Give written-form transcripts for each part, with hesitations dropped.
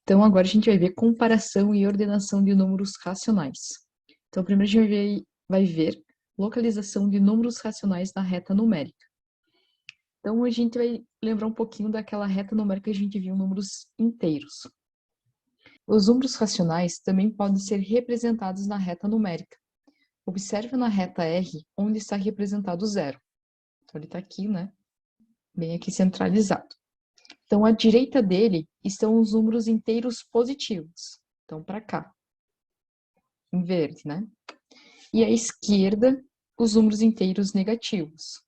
Então, agora a gente vai ver comparação e ordenação de números racionais. Então, primeiro a gente vai ver localização de números racionais na reta numérica. Então, a gente vai lembrar um pouquinho daquela reta numérica que a gente viu números inteiros. Os números racionais também podem ser representados na reta numérica. Observe na reta R, onde está representado o zero. Então, ele está aqui, né? Bem aqui centralizado. Então, à direita dele estão os números inteiros positivos. Então, para cá. Em verde, né? E à esquerda, os números inteiros negativos.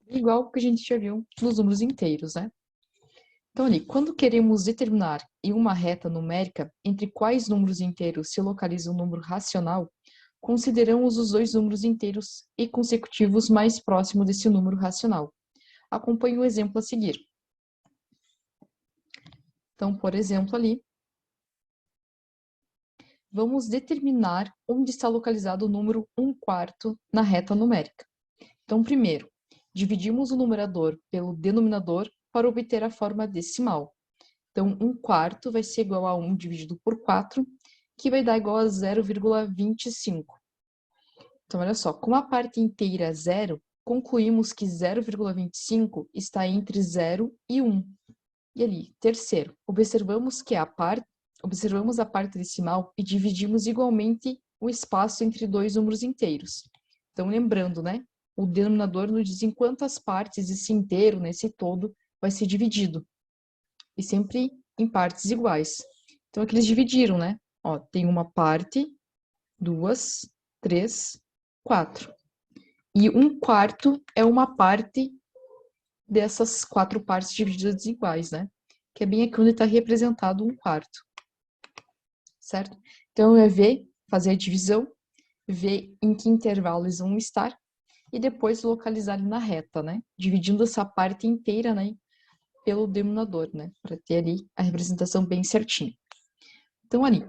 Igual o que a gente já viu nos números inteiros, né? Então, ali, quando queremos determinar em uma reta numérica entre quais números inteiros se localiza um número racional, consideramos os dois números inteiros e consecutivos mais próximos desse número racional. Acompanhe o exemplo a seguir. Então, por exemplo, ali, vamos determinar onde está localizado o número 1/4 na reta numérica. Então, primeiro, dividimos o numerador pelo denominador para obter a forma decimal. Então, 1/4 vai ser igual a 1 dividido por 4, que vai dar igual a 0,25. Então, olha só, como a parte inteira é zero, concluímos que 0,25 está entre 0 e 1. E ali, terceiro, observamos a parte decimal e dividimos igualmente o espaço entre dois números inteiros. Então, lembrando, né? O denominador nos diz em quantas partes esse inteiro, né, esse todo, vai ser dividido. E sempre em partes iguais. Então, aqui eles dividiram, né? Ó, tem uma parte, 2, 3, 4. E 1/4 é uma parte dessas 4 partes divididas iguais, né? Que é bem aqui onde está representado 1/4. Certo? Então, é ver, fazer a divisão, ver em que intervalo eles vão estar e depois localizar ali na reta, né? Dividindo essa parte inteira, né? Pelo denominador, né? Para ter ali a representação bem certinha. Então, ali.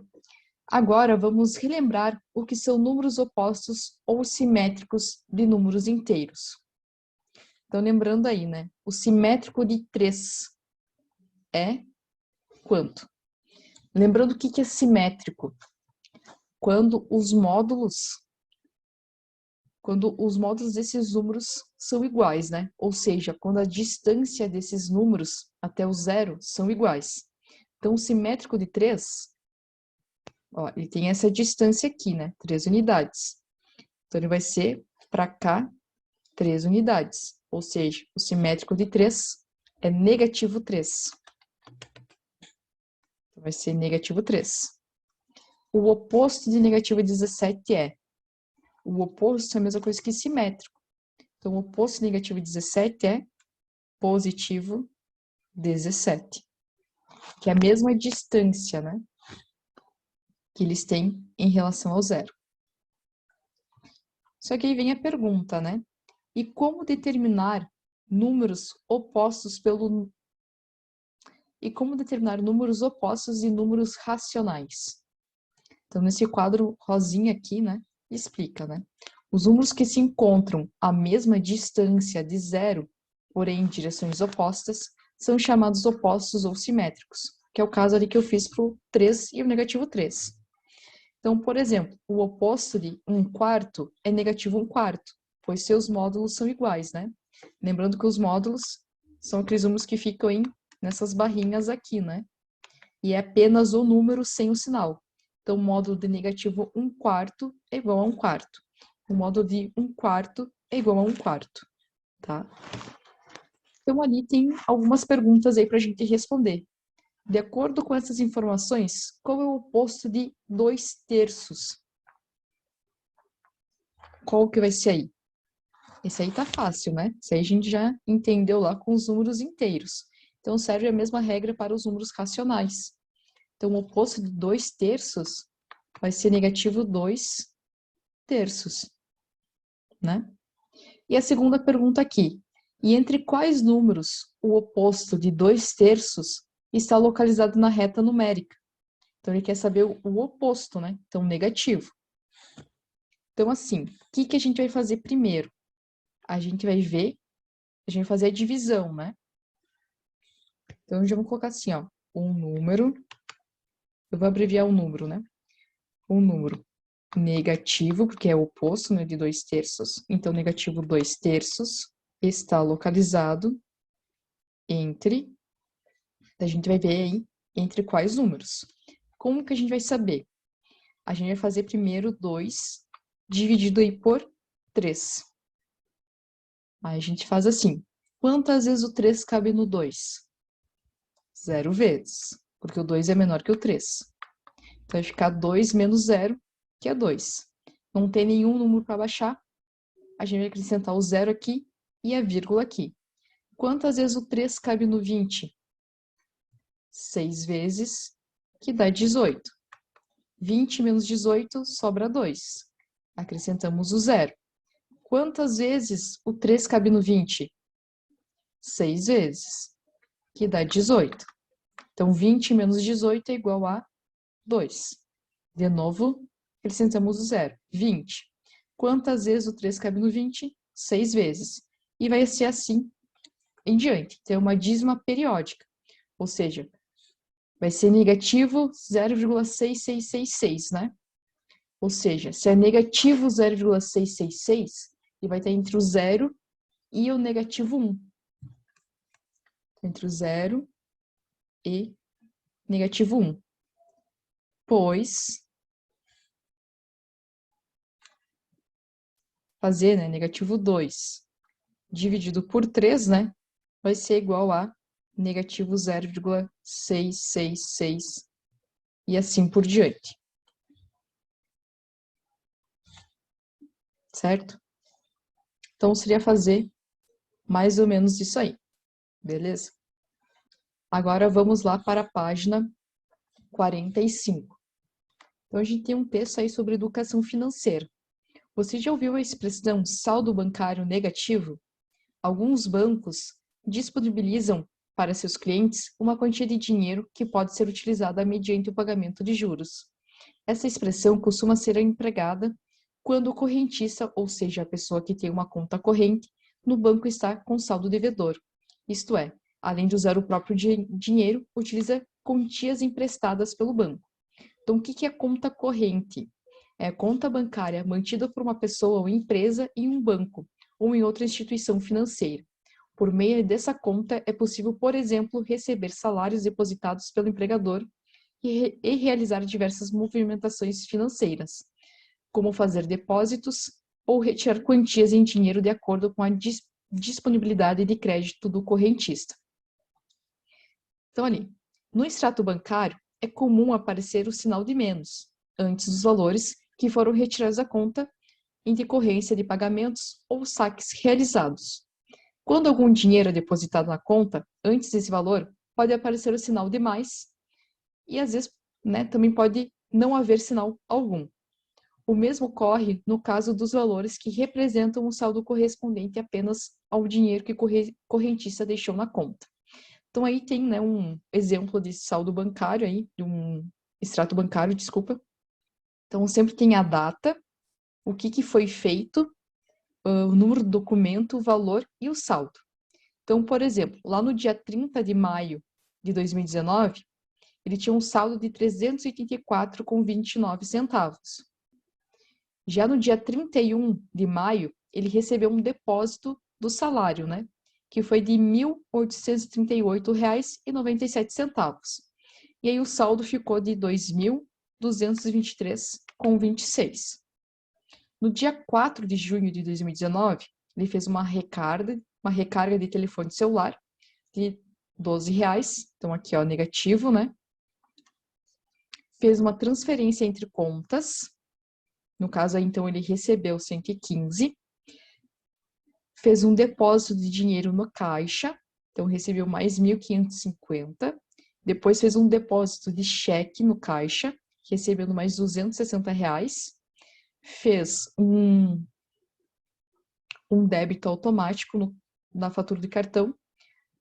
Agora, vamos relembrar o que são números opostos ou simétricos de números inteiros. Então, lembrando aí, né? O simétrico de 3 é quanto? Lembrando o que é simétrico. Quando os módulos desses números são iguais, né? Ou seja, quando a distância desses números até o zero são iguais. Então, o simétrico de 3, ó, ele tem essa distância aqui, né? 3 unidades. Então, ele vai ser para cá 3 unidades. Ou seja, o simétrico de 3 é negativo 3. Então, vai ser negativo 3. O oposto de negativo 17 é? O oposto é a mesma coisa que simétrico. Então, o oposto de negativo 17 é positivo 17. Que é a mesma distância, né? Que eles têm em relação ao zero. Só que aí vem a pergunta, né? E como determinar números opostos e números racionais? Então, nesse quadro rosinha aqui, né? Explica, né? Os números que se encontram à mesma distância de zero, porém em direções opostas, são chamados opostos ou simétricos, que é o caso ali que eu fiz para o 3 e o negativo 3. Então, por exemplo, o oposto de 1/4 é negativo 1/4, pois seus módulos são iguais, né? Lembrando que os módulos são aqueles números que ficam nessas barrinhas aqui, né? E é apenas o número sem o sinal. Então, o módulo de negativo 1/4 é igual a 1/4. O módulo de 1/4 é igual a 1/4, tá? Então, ali tem algumas perguntas aí para a gente responder. De acordo com essas informações, qual é o oposto de 2/3? Qual que vai ser aí? Esse aí tá fácil, né? Esse aí a gente já entendeu lá com os números inteiros. Então, serve a mesma regra para os números racionais. Então, o oposto de 2/3 vai ser negativo 2/3, né? E a segunda pergunta aqui. E entre quais números o oposto de 2/3 está localizado na reta numérica? Então, ele quer saber o oposto, né? Então, negativo. Então, assim, o que a gente vai fazer primeiro? A gente vai fazer a divisão, né? Então, já vamos colocar assim, ó, um número, eu vou abreviar o número, né? Um número negativo, porque é o oposto, né, de 2/3. Então, negativo 2/3 está localizado entre, a gente vai ver aí, entre quais números. Como que a gente vai saber? A gente vai fazer primeiro 2 dividido aí por 3. Aí a gente faz assim. Quantas vezes o 3 cabe no 2? 0 vezes, porque o 2 é menor que o 3. Então, vai ficar 2 menos 0, que é 2. Não tem nenhum número para baixar, a gente vai acrescentar o 0 aqui e a vírgula aqui. Quantas vezes o 3 cabe no 20? 6 vezes, que dá 18. 20 menos 18 sobra 2. Acrescentamos o 0. Quantas vezes o 3 cabe no 20? 6 vezes, que dá 18. Então, 20 menos 18 é igual a 2. De novo, acrescentamos o 0. 20. Quantas vezes o 3 cabe no 20? 6 vezes. E vai ser assim em diante. Tem uma dízima periódica. Ou seja, vai ser negativo 0,6666, né? Ou seja, se é negativo 0,666, ele vai estar entre o 0 e o negativo 1. Entre o 0 e negativo 1. Pois, fazer, né, negativo 2 dividido por 3, né, vai ser igual a negativo 0,666 e assim por diante. Certo? Então, seria fazer mais ou menos isso aí. Beleza? Agora, vamos lá para a página 45. Então, a gente tem um texto aí sobre educação financeira. Você já ouviu a expressão saldo bancário negativo? Alguns bancos disponibilizam para seus clientes uma quantia de dinheiro que pode ser utilizada mediante o pagamento de juros. Essa expressão costuma ser empregada quando o correntista, ou seja, a pessoa que tem uma conta corrente, no banco está com saldo devedor. Isto é, além de usar o próprio dinheiro, utiliza quantias emprestadas pelo banco. Então, o que é conta corrente? É conta bancária mantida por uma pessoa ou empresa em um banco ou em outra instituição financeira. Por meio dessa conta, é possível, por exemplo, receber salários depositados pelo empregador e realizar diversas movimentações financeiras, como fazer depósitos ou retirar quantias em dinheiro de acordo com a disponibilidade de crédito do correntista. Então, ali, no extrato bancário, é comum aparecer o sinal de menos, antes dos valores que foram retirados da conta em decorrência de pagamentos ou saques realizados. Quando algum dinheiro é depositado na conta, antes desse valor, pode aparecer o sinal de mais e, às vezes, né, também pode não haver sinal algum. O mesmo ocorre no caso dos valores que representam um saldo correspondente apenas ao dinheiro que o correntista deixou na conta. Então, aí tem, né, um exemplo de saldo bancário aí, de um extrato bancário, desculpa. Então, sempre tem a data, o que foi feito, o número do documento, o valor e o saldo. Então, por exemplo, lá no dia 30 de maio de 2019, ele tinha um saldo de R$ 384,29. Já no dia 31 de maio, ele recebeu um depósito do salário, né? Que foi de R$ 1.838,97. E aí o saldo ficou de R$ 2.223,26. No dia 4 de junho de 2019, ele fez uma recarga de telefone celular de R$ 12. Então, aqui, ó, negativo, né? Fez uma transferência entre contas. No caso, aí, então, ele recebeu 115. Fez um depósito de dinheiro no caixa. Então, recebeu mais 1.550. Depois, fez um depósito de cheque no caixa, recebendo mais R$ 260. Fez um débito automático na fatura de cartão.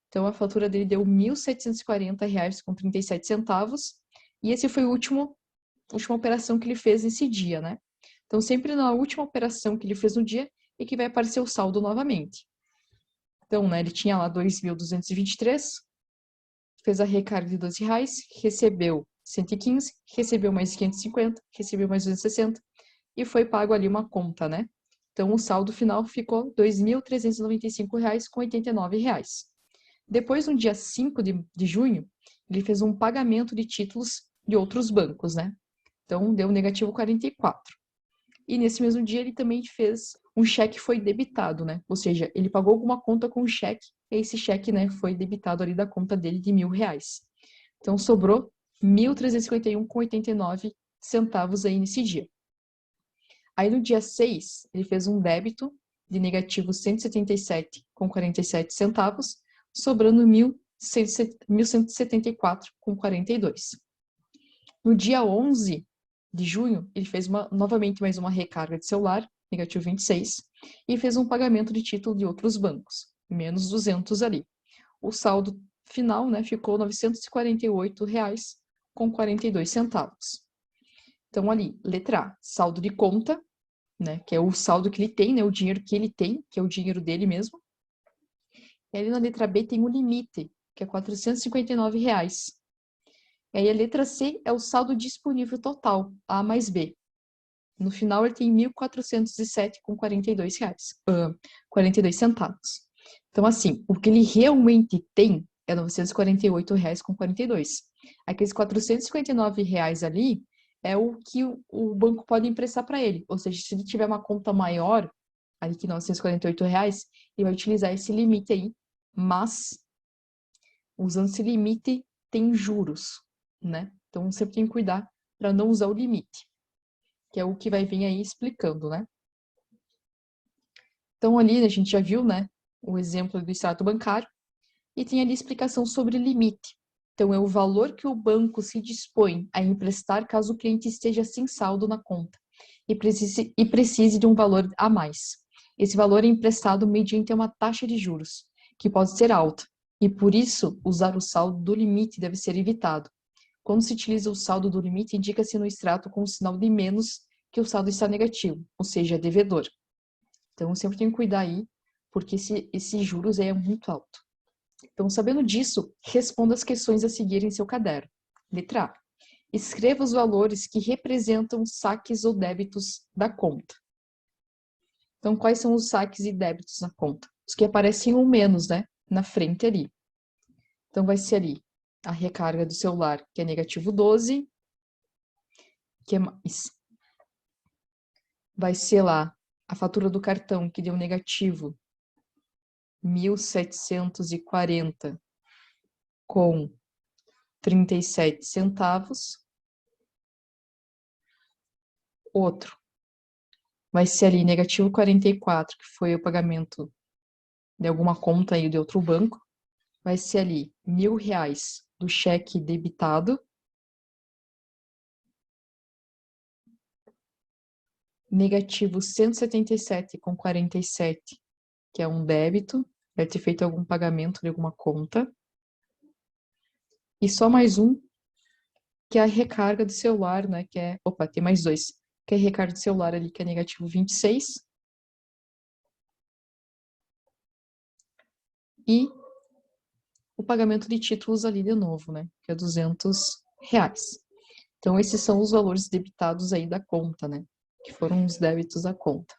Então, a fatura dele deu R$ 1.740,37. E esse foi a última operação que ele fez nesse dia, né? Então, sempre na última operação que ele fez no dia é que vai aparecer o saldo novamente. Então, né, ele tinha lá 2.223, fez a recarga de R$ 12, recebeu 115, recebeu mais 550, recebeu mais 260 e foi pago ali uma conta, né? Então, o saldo final ficou R$ 2.395,89. Depois, no dia 5 de junho, ele fez um pagamento de títulos de outros bancos, né? Então, deu negativo 44. E nesse mesmo dia, ele também fez um cheque foi debitado, né? Ou seja, ele pagou alguma conta com cheque, e esse cheque, né, foi debitado ali da conta dele de R$ 1.000. Então, sobrou R$ 1.351,89 aí nesse dia. Aí, no dia 6, ele fez um débito de negativo 177,47, sobrando R$ 1.174,42. No dia 11 de junho, ele fez novamente mais uma recarga de celular, negativo 26, e fez um pagamento de título de outros bancos, menos 200 ali. O saldo final, né, ficou R$ 948,42. Então, ali, letra A, saldo de conta, né, que é o saldo que ele tem, né, o dinheiro que ele tem, que é o dinheiro dele mesmo. E ali na letra B tem o limite, que é R$ 459. E aí a letra C é o saldo disponível total, A mais B. No final ele tem R$ 1.407,42. Então, assim, o que ele realmente tem é R$ 948,42. Aqueles R$ 459 ali é o que o banco pode emprestar para ele. Ou seja, se ele tiver uma conta maior, ali que R$ 948, ele vai utilizar esse limite aí, mas usando esse limite tem juros, né? Então sempre tem que cuidar para não usar o limite, que é o que vai vir aí explicando, né? Então ali a gente já viu, né, o exemplo do extrato bancário e tem ali explicação sobre limite. Então é o valor que o banco se dispõe a emprestar caso o cliente esteja sem saldo na conta e precise de um valor a mais. Esse valor é emprestado mediante uma taxa de juros, que pode ser alta, e por isso usar o saldo do limite deve ser evitado. Quando se utiliza o saldo do limite, indica-se no extrato com o sinal de menos que o saldo está negativo, ou seja, devedor. Então, sempre tem que cuidar aí, porque esse juros aí é muito alto. Então, sabendo disso, responda as questões a seguir em seu caderno. Letra A. Escreva os valores que representam saques ou débitos da conta. Então, quais são os saques e débitos na conta? Os que aparecem um menos, né? Na frente ali. Então, vai ser ali a recarga do celular, que é negativo 12. Que mais? Vai ser lá a fatura do cartão, que deu negativo 1.740 com 37 centavos. Outro vai ser ali negativo 44, que foi o pagamento de alguma conta aí de outro banco. Vai ser ali R$ 1.000 do cheque debitado. Negativo 177,47, que é um débito. Deve ter feito algum pagamento de alguma conta. E só mais um, que é a recarga do celular, né? Que é. Opa, tem mais dois. Que é a recarga do celular ali, que é negativo 26. E o pagamento de títulos ali de novo, né? Que é R$ 200. Então, esses são os valores debitados aí da conta, né? Que foram os débitos da conta.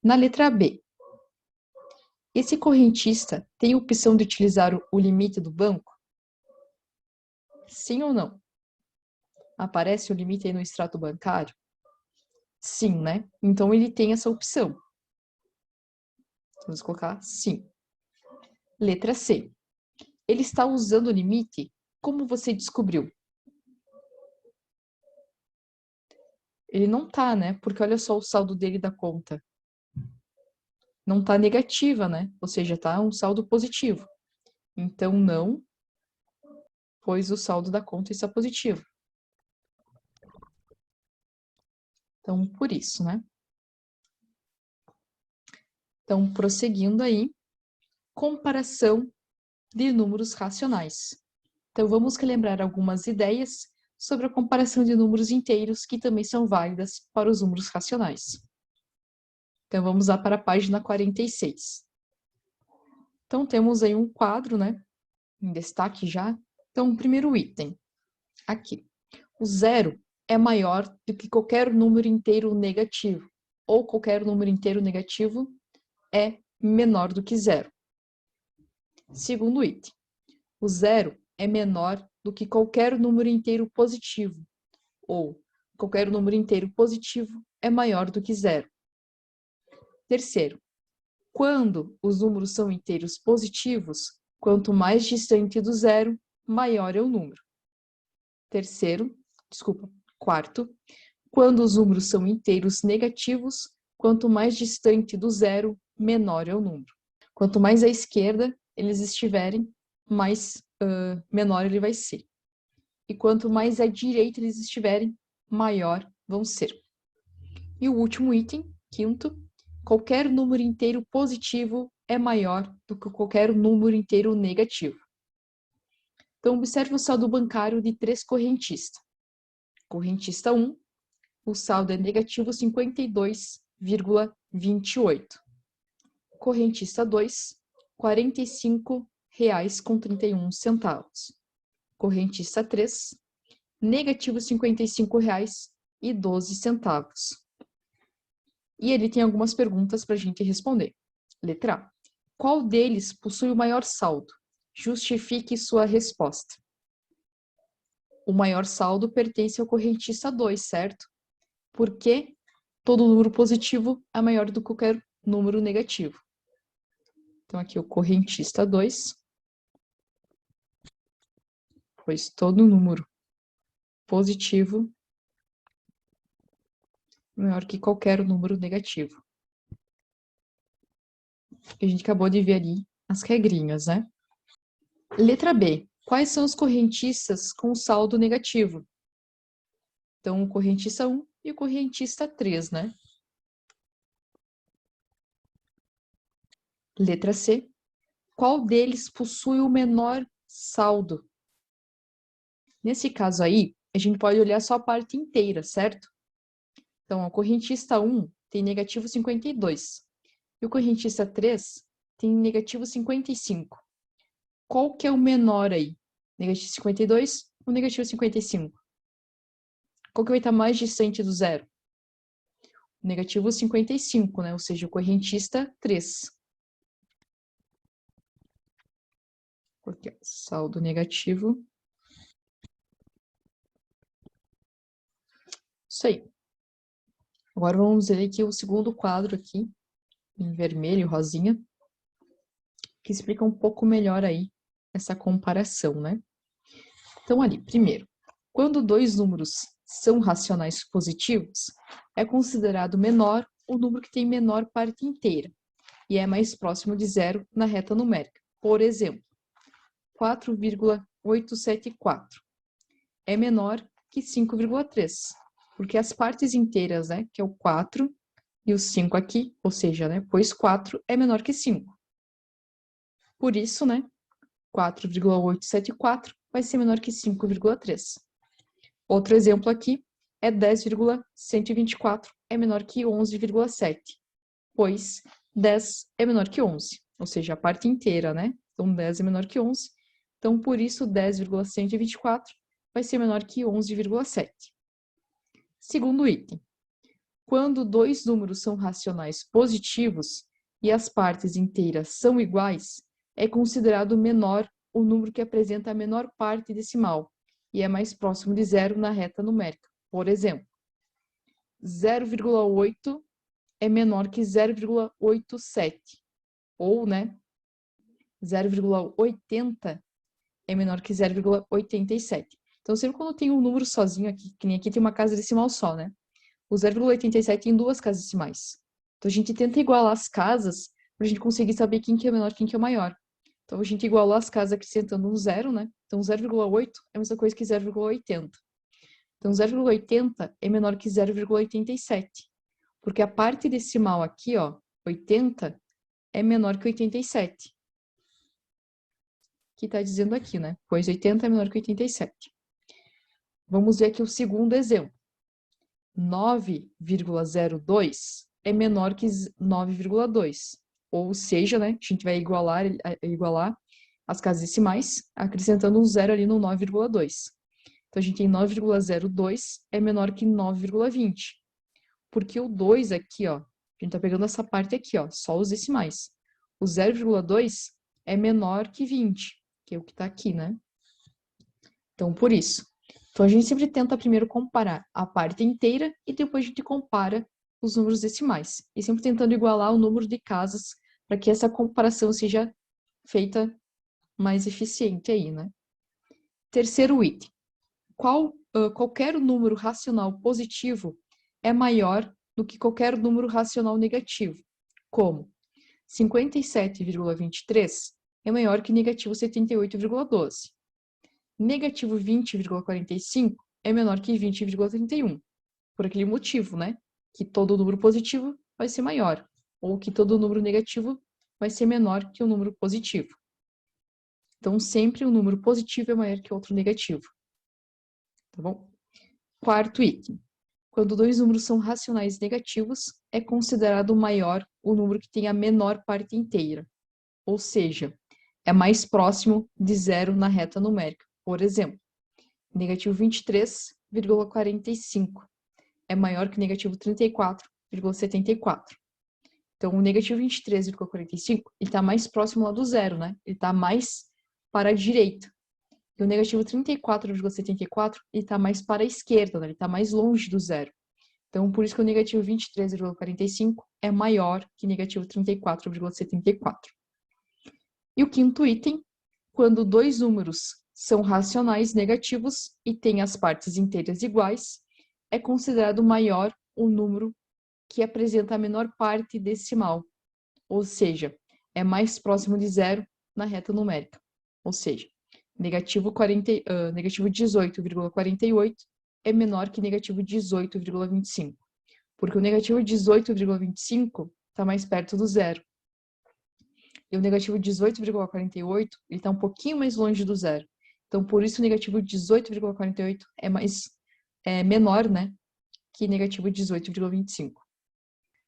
Na letra B, esse correntista tem a opção de utilizar o limite do banco? Sim ou não? Aparece o limite aí no extrato bancário? Sim, né? Então, ele tem essa opção. Vamos colocar sim. Letra C. Ele está usando o limite? Como você descobriu? Ele não tá, né? Porque olha só o saldo dele da conta. Não tá negativa, né? Ou seja, tá um saldo positivo. Então, não, pois o saldo da conta está positivo. Então, por isso, né? Então, prosseguindo aí, comparação de números racionais. Então, vamos relembrar algumas ideias sobre a comparação de números inteiros que também são válidas para os números racionais. Então, vamos lá para a página 46. Então, temos aí um quadro, né? em destaque já. Então, o primeiro item, aqui. O zero é maior do que qualquer número inteiro negativo, ou qualquer número inteiro negativo é menor do que zero. Segundo item, o zero é menor do que qualquer número inteiro positivo, ou qualquer número inteiro positivo é maior do que zero. Terceiro, quando os números são inteiros positivos, quanto mais distante do zero, maior é o número. Quarto, quando os números são inteiros negativos, quanto mais distante do zero, menor é o número. Quanto mais à esquerda eles estiverem, mais menor ele vai ser. E quanto mais à direita eles estiverem, maior vão ser. E o último item, quinto, qualquer número inteiro positivo é maior do que qualquer número inteiro negativo. Então, observe o saldo bancário de 3 correntistas. Correntista 1, o saldo é negativo 52,28. Correntista 2, R$ 45,31. Correntista 3, negativo R$ 55,12. E ele tem algumas perguntas para a gente responder. Letra A. Qual deles possui o maior saldo? Justifique sua resposta. O maior saldo pertence ao correntista 2, certo? Porque todo número positivo é maior do que qualquer número negativo. Então, aqui o correntista 2, pois todo número positivo é maior que qualquer número negativo. A gente acabou de ver ali as regrinhas, né? Letra B. Quais são os correntistas com saldo negativo? Então, o correntista 1 e o correntista 3, né? Letra C. Qual deles possui o menor saldo? Nesse caso aí, a gente pode olhar só a parte inteira, certo? Então, o correntista 1 tem negativo 52. E o correntista 3 tem negativo 55. Qual que é o menor aí? Negativo 52 ou negativo 55? Qual que vai estar mais distante do zero? O negativo 55, né? Ou seja, o correntista 3. Porque saldo negativo. Isso aí. Agora vamos ver aqui o segundo quadro aqui, em vermelho e rosinha, que explica um pouco melhor aí essa comparação, né? Então, ali, primeiro, quando dois números são racionais positivos, é considerado menor o número que tem menor parte inteira e é mais próximo de zero na reta numérica. Por exemplo, 4,874 é menor que 5,3, porque as partes inteiras, né, que é o 4 e o 5 aqui, ou seja, né, pois 4 é menor que 5. Por isso, né, 4,874 vai ser menor que 5,3. Outro exemplo aqui é 10,124 é menor que 11,7, pois 10 é menor que 11, ou seja, a parte inteira, né? Então, 10 é menor que 11. Então, por isso, 10,124 vai ser menor que 11,7. Segundo item. Quando dois números são racionais positivos e as partes inteiras são iguais, é considerado menor o número que apresenta a menor parte decimal e é mais próximo de zero na reta numérica. Por exemplo, 0,8 é menor que 0,87, ou, né, 0,80 é menor que 0,87. Então, sempre quando tem um número sozinho aqui, que nem aqui tem uma casa decimal só, né? O 0,87 tem duas casas decimais. Então, a gente tenta igualar as casas para a gente conseguir saber quem que é menor e quem que é o maior. Então, a gente igualou as casas acrescentando um zero, né? Então, 0,8 é a mesma coisa que 0,80. Então, 0,80 é menor que 0,87. Porque a parte decimal aqui, ó, 80, é menor que 87. Que está dizendo aqui, né? Pois 80 é menor que 87. Vamos ver aqui o segundo exemplo. 9,02 é menor que 9,2. Ou seja, né, a gente vai igualar, as casas decimais, acrescentando um zero ali no 9,2. Então, a gente tem 9,02 é menor que 9,20. Porque o 2 aqui, ó, a gente tá pegando essa parte aqui, ó, só os decimais. O 0,2 é menor que 20, que é o que tá aqui, né? Então, por isso. Então, a gente sempre tenta primeiro comparar a parte inteira e depois a gente compara os números decimais. E sempre tentando igualar o número de casas para que essa comparação seja feita mais eficiente aí, né? Terceiro item. Qualquer número racional positivo é maior do que qualquer número racional negativo. Como? 57,23 é maior que negativo 78,12. Negativo 20,45 é menor que 20,31. Por aquele motivo, né? Que todo número positivo vai ser maior. Ou que todo número negativo vai ser menor que o número positivo. Então, sempre um número positivo é maior que outro negativo. Tá bom? Quarto item. Quando dois números são racionais negativos, é considerado maior o número que tem a menor parte inteira. Ou seja, é mais próximo de zero na reta numérica. Por exemplo, negativo 23,45 é maior que negativo 34,74. Então, o negativo 23,45 está mais próximo lá do zero, né? Ele está mais para a direita. E o negativo 34,74 está mais para a esquerda, né? Ele está mais longe do zero. Então, por isso que o negativo 23,45 é maior que negativo 34,74. E o quinto item, quando dois números são racionais negativos e têm as partes inteiras iguais, é considerado maior o número que apresenta a menor parte decimal, ou seja, é mais próximo de zero na reta numérica. Ou seja, negativo 18,48 é menor que negativo 18,25, porque o negativo 18,25 está mais perto do zero. E o negativo 18,48 ele está um pouquinho mais longe do zero. Então, por isso, o negativo 18,48 é menor, né, que negativo 18,25.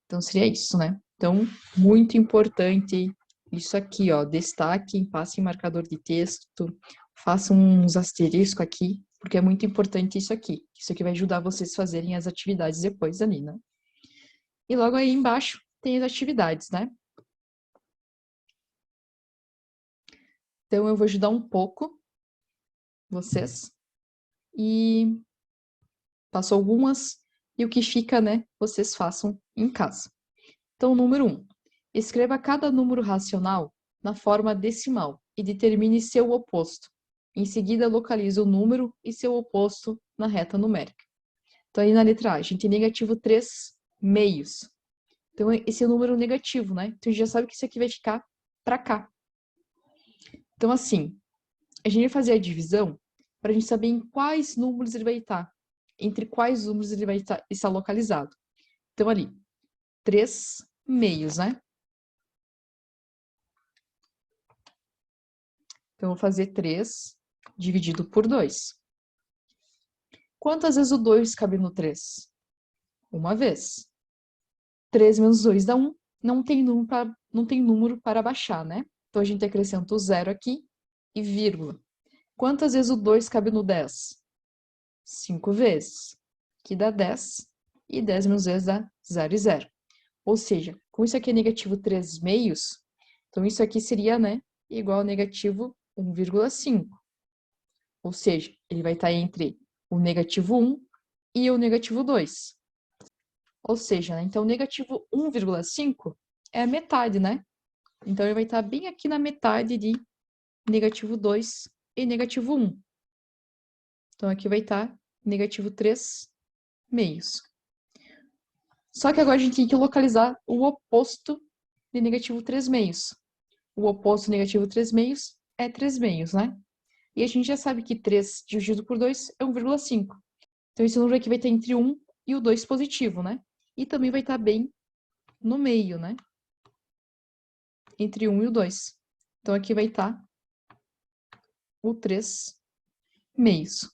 Então, seria isso, né? Então, muito importante isso aqui, ó. Destaque, passe em marcador de texto, façam uns asteriscos aqui, porque é muito importante isso aqui. Isso aqui vai ajudar vocês a fazerem as atividades depois ali, né? E logo aí embaixo tem as atividades, né? Então, eu vou ajudar um pouco vocês e passo algumas e o que fica, né, vocês façam em casa. Então, número 1. Escreva cada número racional na forma decimal e determine seu oposto. Em seguida, localize o número e seu oposto na reta numérica. Então, aí na letra A, a gente tem negativo 3 meios. Então, esse é o número negativo, né? Então, a gente já sabe que isso aqui vai ficar para cá. Então, assim, a gente vai fazer a divisão para a gente saber em quais números ele vai estar. Entre quais números ele vai estar localizado. Então, ali, 3 meios, né? Então, eu vou fazer 3 dividido por 2. Quantas vezes o 2 cabe no 3? Uma vez. 3 menos 2 dá 1. Não tem número para baixar, né? Então, a gente acrescenta o 0 aqui e vírgula. Quantas vezes o 2 cabe no 10? 5 vezes. Que dá 10. E 10 menos 10 dá 0 e 0. Ou seja, como isso aqui é negativo 3 meios, então isso aqui seria, né, igual a negativo 1,5. Ou seja, ele vai estar entre o negativo 1 e o negativo 2. Ou seja, né, então o negativo 1,5 é a metade, né? Então ele vai estar bem aqui na metade de negativo 2 e negativo 1. Então aqui vai estar negativo 3 meios. Só que agora a gente tem que localizar o oposto de negativo 3 meios. O oposto de negativo 3 meios é 3 meios, né? E a gente já sabe que 3 dividido por 2 é 1,5. Então, esse número aqui vai estar entre 1 e o 2 positivo, né? E também vai estar bem no meio, né? Entre 1 e o 2. Então, aqui vai estar o 3 meios.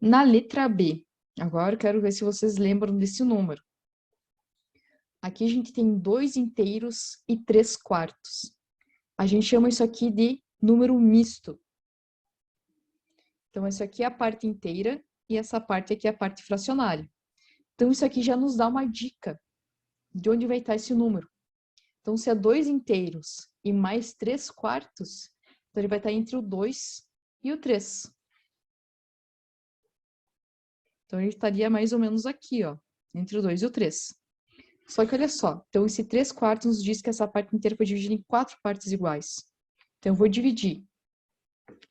Na letra B, agora eu quero ver se vocês lembram desse número. Aqui a gente tem 2 inteiros e 3 quartos. A gente chama isso aqui de número misto. Então, isso aqui é a parte inteira e essa parte aqui é a parte fracionária. Então, isso aqui já nos dá uma dica de onde vai estar esse número. Então, se é 2 inteiros e mais 3 quartos, então ele vai estar entre o 2 e o 3. Então, ele estaria mais ou menos aqui, ó, entre o 2 e o 3. Só que olha só, então esse 3 quartos nos diz que essa parte inteira foi dividida em 4 partes iguais. Então, eu vou dividir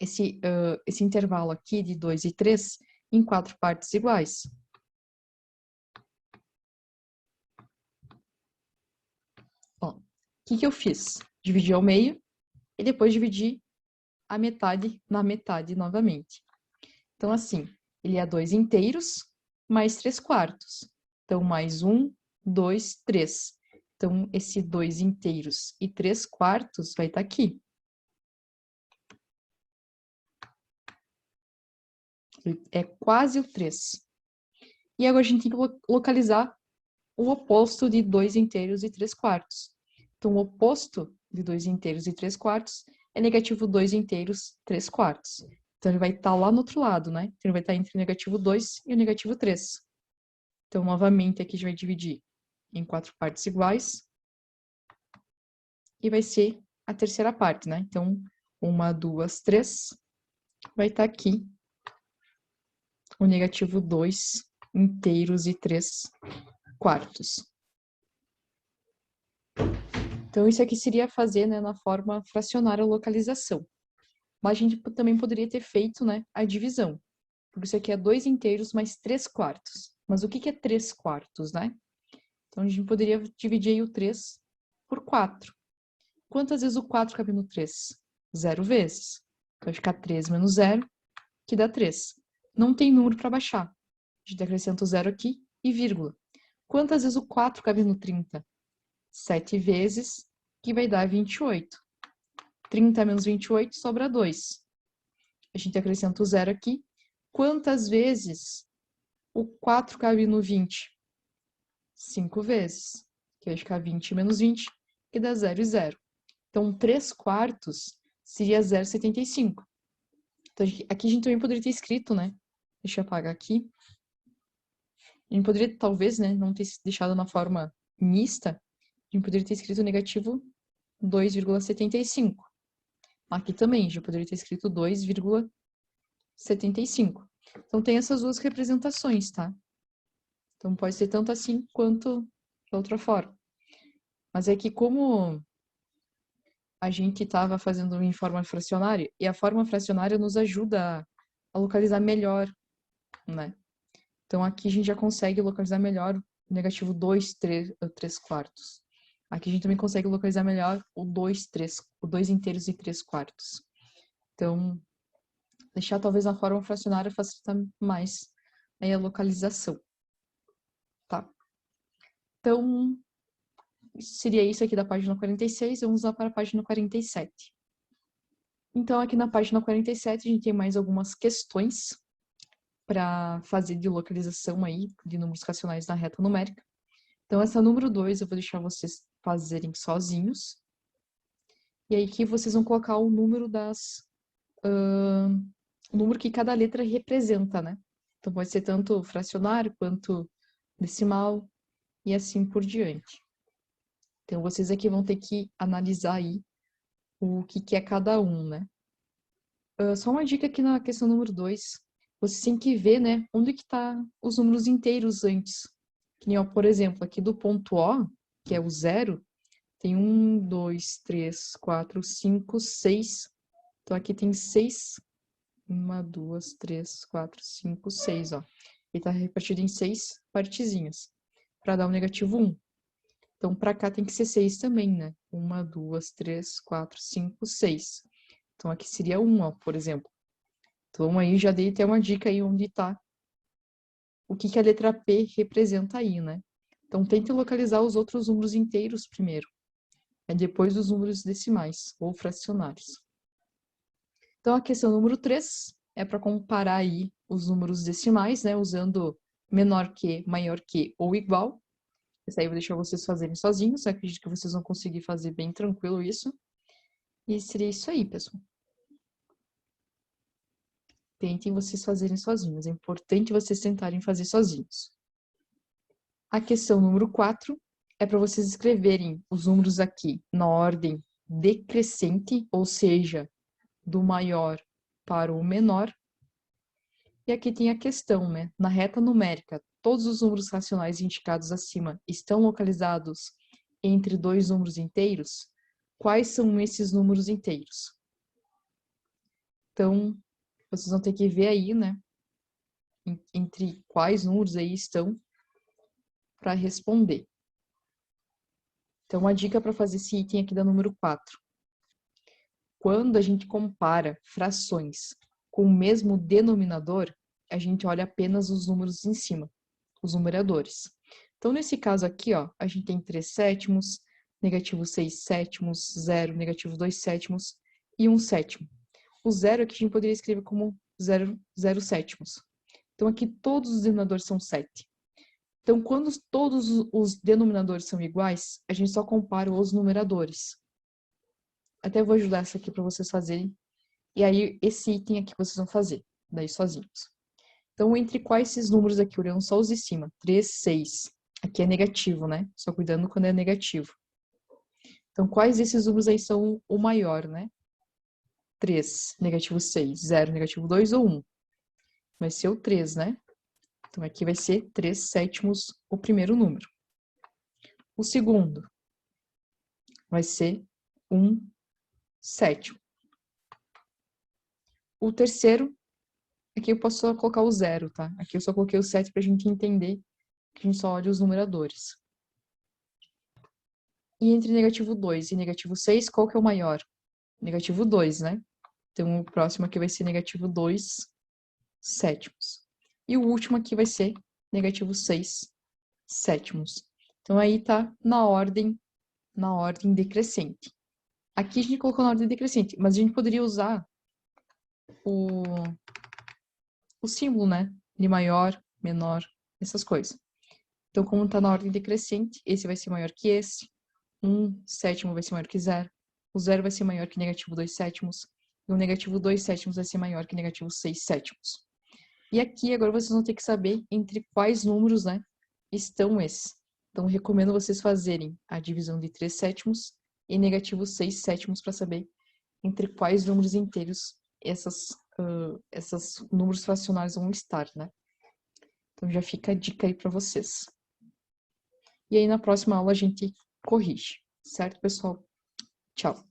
esse intervalo aqui de 2 e 3 em 4 partes iguais. Ó, o que eu fiz? Dividi ao meio e depois dividi a metade na metade novamente. Então, assim, ele é 2 inteiros mais 3 quartos. Então, mais 1, 2, 3. Então, esse 2 inteiros e 3 quartos vai estar aqui. É quase o 3. E agora a gente tem que localizar o oposto de 2 inteiros e 3 quartos. Então, o oposto de 2 inteiros e 3 quartos é negativo 2 inteiros, 3 quartos. Então, ele vai estar lá no outro lado, né? Então, ele vai estar entre o negativo 2 e o negativo 3. Então, novamente, aqui a gente vai dividir em 4 partes iguais. E vai ser a terceira parte, né? Então, 1, 2, 3. Vai estar aqui o negativo 2 inteiros e 3 quartos. Então, isso aqui seria fazer, né, na forma fracionária a localização. Mas a gente também poderia ter feito, né, a divisão. Porque isso aqui é 2 inteiros mais 3 quartos. Mas o que é 3 quartos, né? Então, a gente poderia dividir aí o 3 por 4. Quantas vezes o 4 cabe no 3? 0 vezes. Vai ficar 3 menos 0, que dá 3. Não tem número para baixar. A gente acrescenta o 0 aqui e vírgula. Quantas vezes o 4 cabe no 30? 7 vezes, que vai dar 28. 30 menos 28 sobra 2. A gente acrescenta o 0 aqui. Quantas vezes o 4 cabe no 20? 5 vezes. Que vai ficar 20 menos 20, que dá 0 e 0. Então, 3 quartos seria 0,75. Então, aqui a gente também poderia ter escrito, né? Deixa eu apagar aqui. A gente poderia, talvez, né, não ter deixado na forma mista. A gente poderia ter escrito negativo 2,75. Aqui também, já poderia ter escrito 2,75. Então, tem essas duas representações, tá? Então, pode ser tanto assim quanto de outra forma. Mas é que como a gente estava fazendo em forma fracionária, e a forma fracionária nos ajuda a localizar melhor, né? Então, aqui a gente já consegue localizar melhor o negativo 2, 3 quartos. Aqui a gente também consegue localizar melhor o 2 inteiros e 3 quartos. Então, deixar talvez na forma fracionária facilita mais aí a localização, tá? Então, seria isso aqui da página 46, vamos lá para a página 47. Então, aqui na página 47, a gente tem mais algumas questões para fazer de localização aí de números racionais na reta numérica. Então, essa número 2 eu vou deixar vocês fazerem sozinhos. E aí aqui vocês vão colocar o número o número que cada letra representa, né? Então, pode ser tanto fracionário quanto decimal e assim por diante. Então, vocês aqui vão ter que analisar aí o que é cada um, né? Só uma dica aqui na questão número 2. Você tem que ver, né, onde que tá os números inteiros antes. Que nem, ó, por exemplo, aqui do ponto O, que é o 0, tem 1, 2, 3, 4, 5, 6. Então, aqui tem 6. 1, 2, 3, 4, 5, 6, ó. Ele tá repartido em 6 partezinhas, para dar o negativo 1. Então, para cá tem que ser 6 também, né? 1, 2, 3, 4, 5, 6. Então, aqui seria 1, ó, por exemplo. Então, aí já dei até uma dica aí onde tá o que a letra P representa aí, né? Então, tente localizar os outros números inteiros primeiro. É depois os números decimais ou fracionários. Então, a questão número 3 é para comparar aí os números decimais, né? Usando menor que, maior que ou igual. Esse aí eu vou deixar vocês fazerem sozinhos, eu acredito que vocês vão conseguir fazer bem tranquilo isso. E seria isso aí, pessoal. Tentem vocês fazerem sozinhos, é importante vocês tentarem fazer sozinhos. A questão número 4 é para vocês escreverem os números aqui na ordem decrescente, ou seja, do maior para o menor. E aqui tem a questão, né? Na reta numérica, todos os números racionais indicados acima estão localizados entre dois números inteiros? Quais são esses números inteiros? Então, vocês vão ter que ver aí, né? Entre quais números aí estão para responder. Então, a dica para fazer esse item aqui da número 4. Quando a gente compara frações com o mesmo denominador, a gente olha apenas os números em cima, os numeradores. Então, nesse caso aqui, ó, a gente tem 3 sétimos, negativo 6 sétimos, 0, negativo 2 sétimos e 1 sétimo. O 0 aqui a gente poderia escrever como 0 sétimos. Então, aqui todos os denominadores são 7. Então, quando todos os denominadores são iguais, a gente só compara os numeradores. Até vou ajudar essa aqui para vocês fazerem. E aí, esse item aqui vocês vão fazer, daí sozinhos. Então, entre quais esses números aqui, olhando só os de cima? 3, 6. Aqui é negativo, né? Só cuidando quando é negativo. Então, quais desses números aí são o maior, né? 3, negativo 6, 0, negativo 2 ou 1? Vai ser o 3, né? Então, aqui vai ser 3 sétimos o primeiro número. O segundo vai ser 1 sétimo. O terceiro, aqui eu posso só colocar o 0, tá? Aqui eu só coloquei o 7 para a gente entender que a gente só olha os numeradores. E entre negativo 2 e negativo 6, qual que é o maior? Negativo 2, né? Então, o próximo aqui vai ser negativo 2 sétimos. E o último aqui vai ser negativo 6 sétimos. Então, aí tá na ordem decrescente. Aqui a gente colocou na ordem decrescente, mas a gente poderia usar o símbolo, né? De maior, menor, essas coisas. Então, como tá na ordem decrescente, esse vai ser maior que esse. 1 sétimo vai ser maior que 0. O 0 vai ser maior que negativo 2 sétimos. E o negativo 2 sétimos vai ser maior que negativo 6 sétimos. E aqui, agora, vocês vão ter que saber entre quais números, né, estão esses. Então, recomendo vocês fazerem a divisão de 3 sétimos e negativo 6 sétimos para saber entre quais números inteiros esses números fracionários vão estar, né? Então, já fica a dica aí para vocês. E aí, na próxima aula, a gente corrige. Certo, pessoal? Tchau.